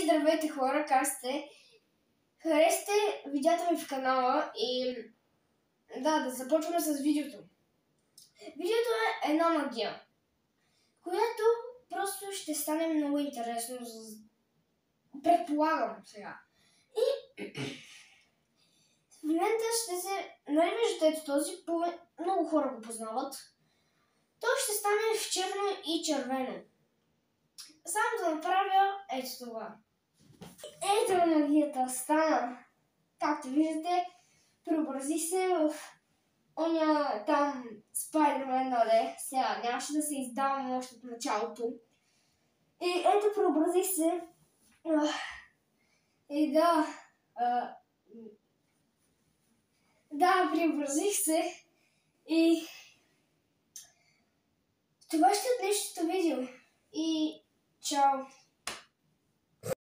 Здравейте хора, как сте? Харесате видеята ми в канала и да започваме с видеото. Видеото е една магия, която просто ще стане много интересно. Предполагам сега. И в момента ще се... Нали виждате ето този, много хора го познават. Той ще стане в черно и червено. Само да направя ето това. Ето магията стана. Както виждате, преобрази се в оня там Спайдермен, нали? Сега нямаше да се издавам още от началото. И ето преобрази се. И да, преобразих се. И това ще е днешното видео. И чао!